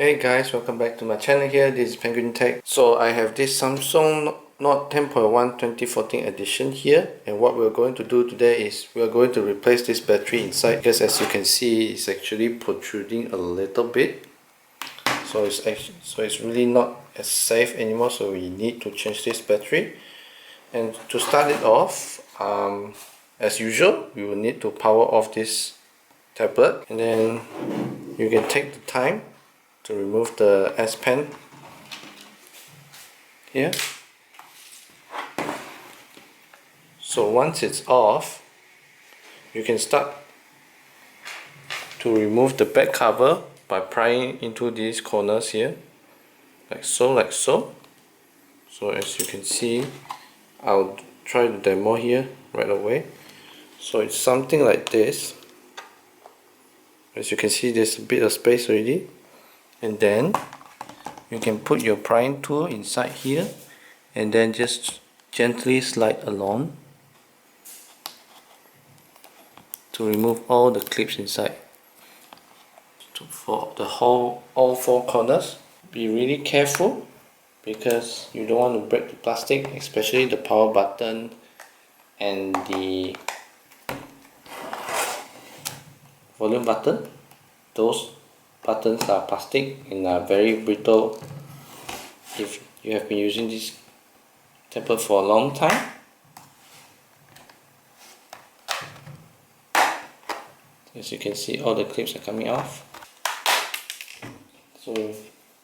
Hey guys, welcome back to my channel here. This is Penguin Tech. So I have this Samsung Note 10.1 2014 edition here, and what we're going to do today is we're going to replace this battery inside, because as you can see it's actually protruding a little bit. So it's really not as safe anymore, so we need to change this battery. And to start it off, as usual, we will need to power off this tablet, and then you can take the time to remove the S Pen here. So once it's off, you can start to remove the back cover by prying into these corners here, like so. So as you can see, I'll try the demo here right away. So it's something like this. As you can see, there's a bit of space already, and then you can put your prying tool inside here and then just gently slide along to remove all the clips inside. For the whole, all four corners, be really careful because you don't want to break the plastic, especially the power button and the volume button. Those buttons are plastic and are very brittle if you have been using this tablet for a long time. As you can see, all the clips are coming off. So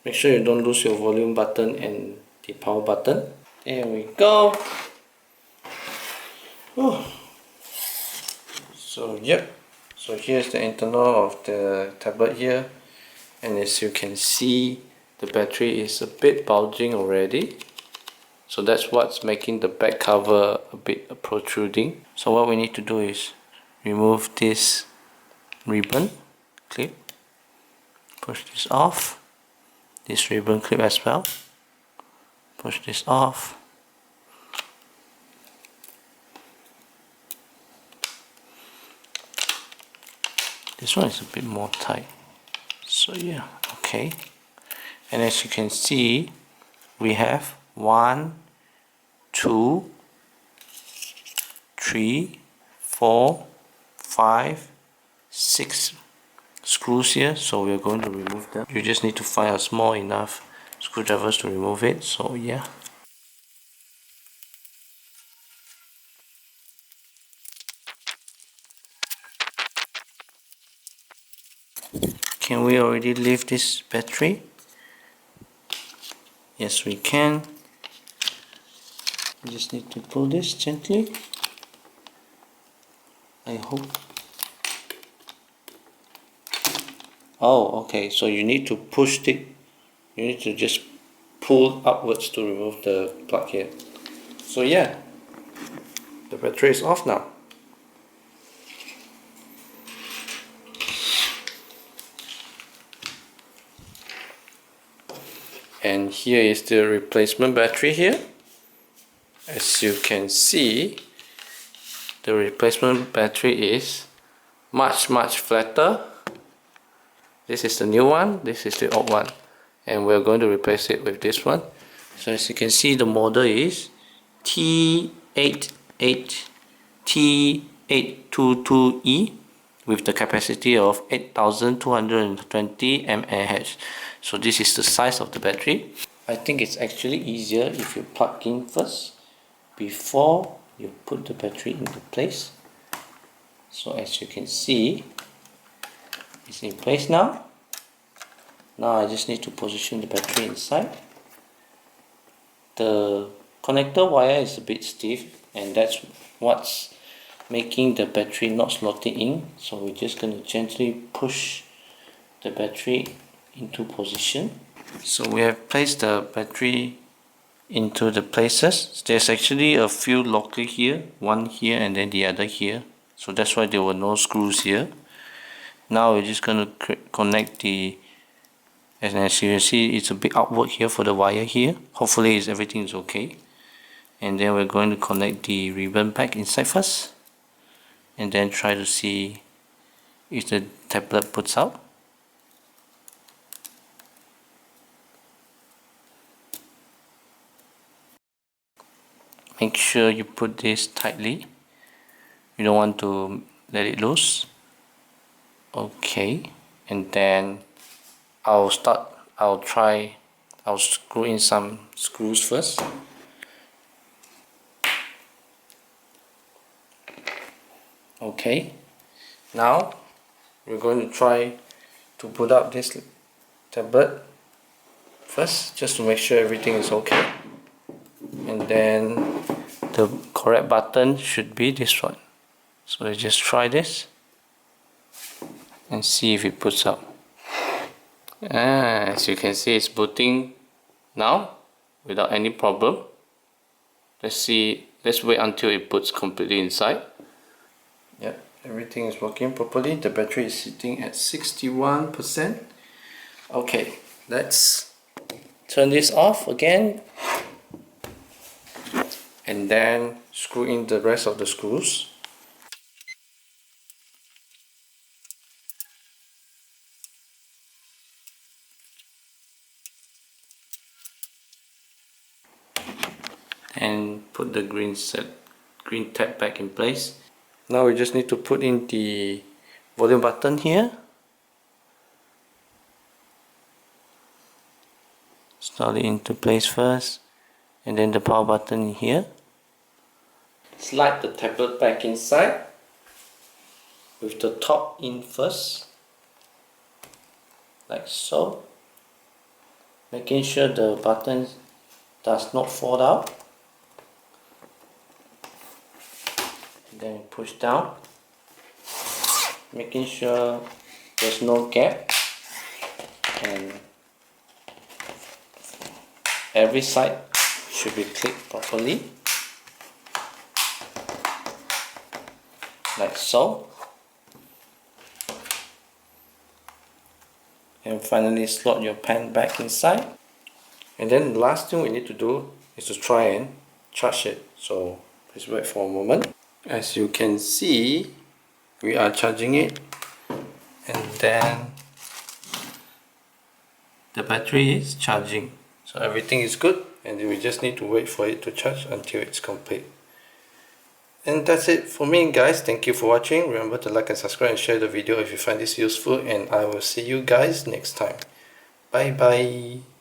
make sure you don't lose your volume button and the power button. There we go. Whew. So yep, so here's the internal of the tablet here, and as you can see, the battery is a bit bulging already. So that's what's making the back cover a bit protruding. So what we need to do is remove this ribbon clip, push this off, this ribbon clip as well, push this off, this one is a bit more tight, so yeah, okay. And as you can see, we have 1, 2, 3, 4, 5, 6 screws here, so we're going to remove them. You just need to find a small enough screwdrivers to remove it, so yeah. Can we already leave this battery? Yes, we can. You just need to pull this gently. I hope. Oh, okay, so you need to push it. You need to just pull upwards to remove the plug here. So yeah, the battery is off now. And here is the replacement battery here. As you can see, the replacement battery is much flatter. This is the new one, this is the old one, and we're going to replace it with this one. So as you can see, the model is T822E with the capacity of 8220 mAh. So this is the size of the battery. I think it's actually easier if you plug in first before you put the battery into place. So as you can see, it's in place now. Now I just need to position the battery inside. The connector wire is a bit stiff, and that's what's making the battery not slotting in. So we're just going to gently push the battery into position. So we have placed the battery into the places. There's actually a few locker here, one here and then the other here. So that's why there were no screws here. Now we're just going to connect the, and as you can see, it's a bit outward here for the wire here. Hopefully everything is okay. And then we're going to connect the ribbon back inside first, and then try to see if the tablet puts out. make sure you put this tightly. You don't want to let it loose. Okay, and then I'll screw in some screws first. Okay, now we're going to try to put up this tablet first, just to make sure everything is okay. And then the correct button should be this one. So let's just try this and see if it puts up. As you can see, it's booting now without any problem. Let's wait until it puts completely inside. Yep, everything is working properly. The battery is sitting at 61%. Okay, let's turn this off again and then screw in the rest of the screws. And put the green tab back in place. Now we just need to put in the volume button here. Slot it into place first, and then the power button here. Slide the tablet back inside with the top in first, like so, making sure the button does not fall out. Then push down, making sure there's no gap, and every side should be clipped properly, like so. And finally slot your pen back inside. And then the last thing we need to do is to try and charge it. So please wait for a moment. As you can see, we are charging it, and then the battery is charging. So everything is good, and we just need to wait for it to charge until it's complete. And that's it for me, guys. Thank you for watching. Remember to like and subscribe and share the video if you find this useful, and I will see you guys next time. Bye bye.